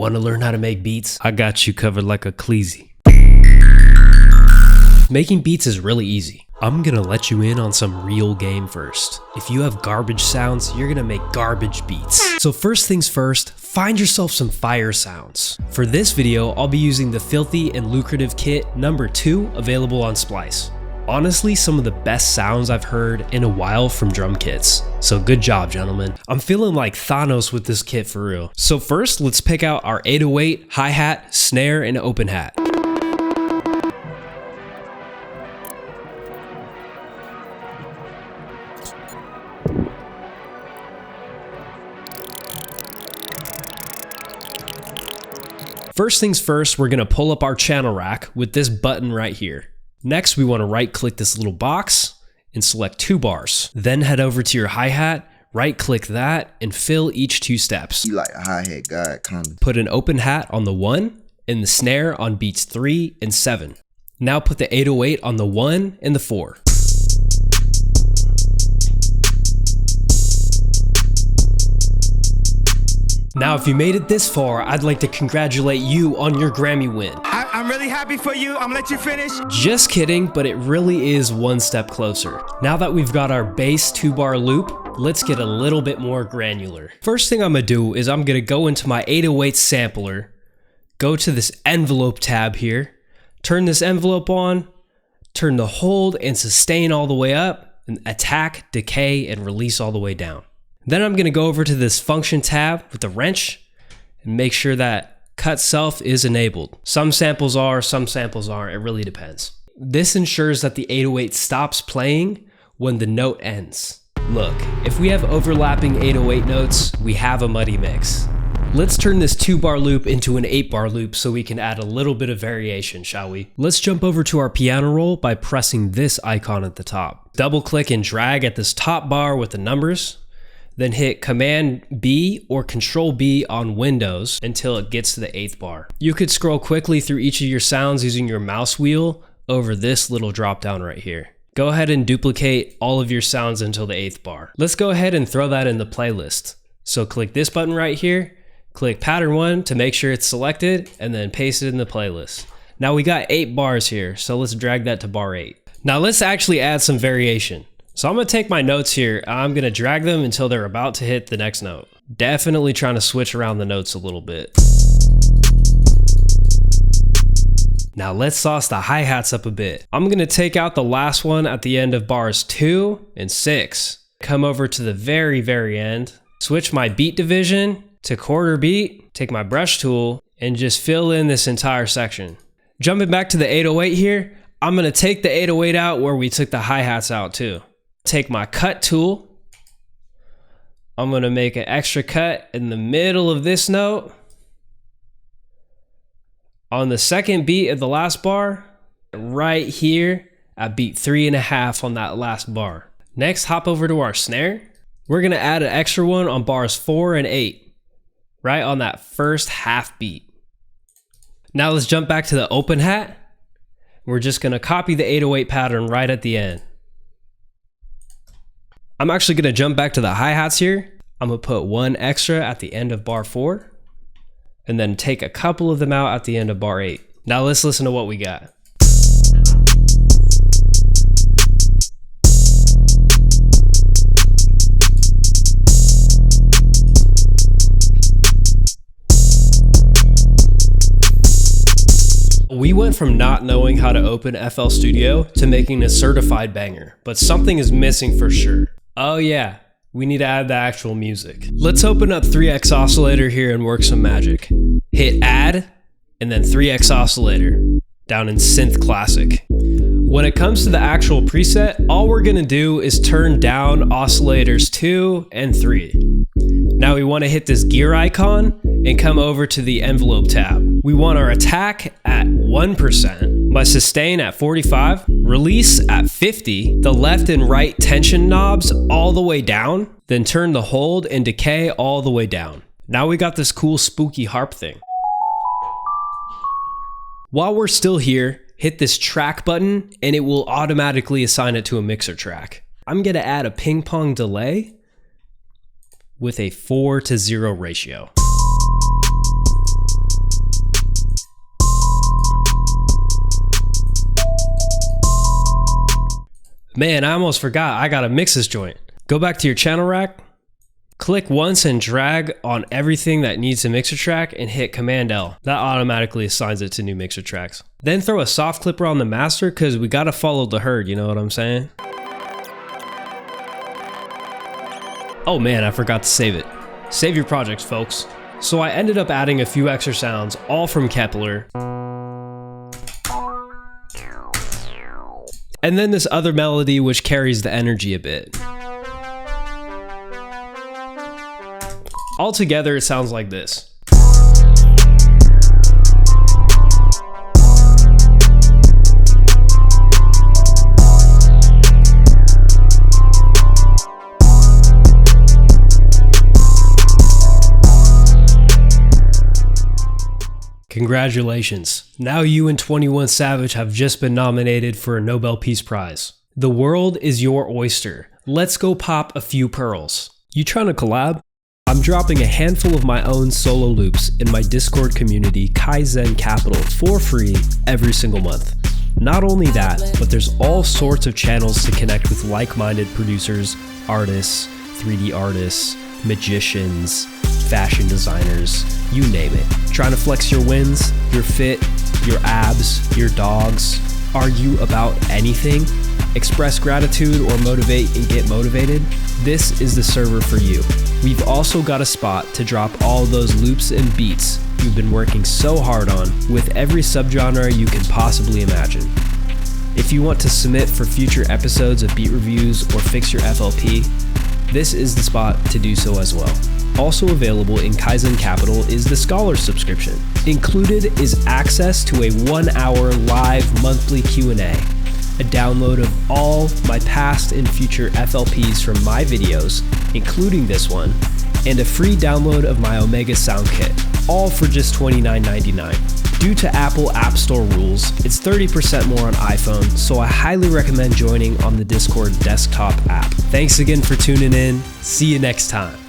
Want to learn how to make beats? I got you covered like a cleasy. Making beats is really easy. I'm gonna let you in on some real game first. If you have garbage sounds, you're gonna make garbage beats. So first things first, find yourself some fire sounds. For this video, I'll be using the Filthy and Lucrative Kit number 2 available on Splice. Honestly, some of the best sounds I've heard in a while from drum kits. So good job, gentlemen. I'm feeling like Thanos with this kit for real. So first, let's pick out our 808, hi-hat, snare, and open hat. First things first, we're gonna pull up our channel rack with this button right here. Next, we wanna right-click this little box and select 2 bars. Then head over to your hi-hat, right-click that, and fill each 2 steps. You like a hi-hat guy, kinda. Put an open hat on the 1 and the snare on beats 3 and 7. Now put the 808 on the 1 and the 4. Now, if you made it this far, I'd like to congratulate you on your Grammy win. I'm really happy for you. I'm gonna let you finish. Just kidding, but it really is one step closer. Now that we've got our bass 2-bar loop, let's get a little bit more granular. First thing I'm gonna do is I'm gonna go into my 808 sampler, go to this envelope tab here, turn this envelope on, turn the hold and sustain all the way up, and attack, decay, and release all the way down. Then I'm gonna go over to this function tab with the wrench and make sure that cut self is enabled. Some samples are, some samples aren't, it really depends. This ensures that the 808 stops playing when the note ends. Look, if we have overlapping 808 notes, we have a muddy mix. Let's turn this 2-bar loop into an 8-bar loop so we can add a little bit of variation, shall we? Let's jump over to our piano roll by pressing this icon at the top. Double click and drag at this top bar with the numbers. Then hit Command B or Control B on Windows until it gets to the 8th bar. You could scroll quickly through each of your sounds using your mouse wheel over this little drop down right here. Go ahead and duplicate all of your sounds until the 8th bar. Let's go ahead and throw that in the playlist. So click this button right here, click pattern 1 to make sure it's selected, and then paste it in the playlist. Now we got 8 bars here, so let's drag that to bar 8. Now let's actually add some variation. So I'm gonna take my notes here, I'm gonna drag them until they're about to hit the next note. Definitely trying to switch around the notes a little bit. Now let's sauce the hi-hats up a bit. I'm gonna take out the last one at the end of bars 2 and 6. Come over to the very end, switch my beat division to quarter beat, take my brush tool, and just fill in this entire section. Jumping back to the 808 here, I'm gonna take the 808 out where we took the hi-hats out too. Take my cut tool, I'm gonna make an extra cut in the middle of this note. On the second beat of the last bar, right here at beat 3.5 on that last bar. Next, hop over to our snare. We're gonna add an extra one on bars 4 and 8, right on that first half beat. Now let's jump back to the open hat. We're just gonna copy the 808 pattern right at the end. I'm actually gonna jump back to the hi-hats here. I'm gonna put 1 extra at the end of bar 4, and then take a couple of them out at the end of bar 8. Now let's listen to what we got. We went from not knowing how to open FL Studio to making a certified banger, but something is missing for sure. Oh yeah, we need to add the actual music. Let's open up 3X Oscillator here and work some magic. Hit add, and then 3X Oscillator, down in Synth Classic. When it comes to the actual preset, all we're gonna do is turn down oscillators 2 and 3. Now we wanna hit this gear icon and come over to the envelope tab. We want our attack at 1%, my sustain at 45, release at 50, the left and right tension knobs all the way down, then turn the hold and decay all the way down. Now we got this cool spooky harp thing. While we're still here, hit this track button and it will automatically assign it to a mixer track. I'm gonna add a ping pong delay with a 4:0 ratio. Man, I almost forgot, I gotta mix this joint. Go back to your channel rack, click once and drag on everything that needs a mixer track and hit Command L. That automatically assigns it to new mixer tracks. Then throw a soft clipper on the master because we gotta follow the herd, you know what I'm saying? Oh man, I forgot to save it. Save your projects, folks. So I ended up adding a few extra sounds, all from Kepler. And then this other melody which carries the energy a bit. Altogether, it sounds like this. Congratulations. Now you and 21 Savage have just been nominated for a Nobel Peace Prize. The world is your oyster. Let's go pop a few pearls. You trying to collab? I'm dropping a handful of my own solo loops in my Discord community, Kaizen Capital, for free every single month. Not only that, but there's all sorts of channels to connect with like-minded producers, artists, 3D artists, magicians, fashion designers, you name it. Trying to flex your wins, your fit, your abs, your dogs, argue about anything, express gratitude or motivate and get motivated? This is the server for you. We've also got a spot to drop all those loops and beats you've been working so hard on with every subgenre you can possibly imagine. If you want to submit for future episodes of beat reviews or fix your FLP, this is the spot to do so as well. Also available in Kaizen Capital is the Scholar subscription. Included is access to a 1-hour live monthly Q&A, a download of all my past and future FLPs from my videos, including this one, and a free download of my Omega sound kit, all for just $29.99. Due to Apple App Store rules, it's 30% more on iPhone, so I highly recommend joining on the Discord desktop app. Thanks again for tuning in. See you next time.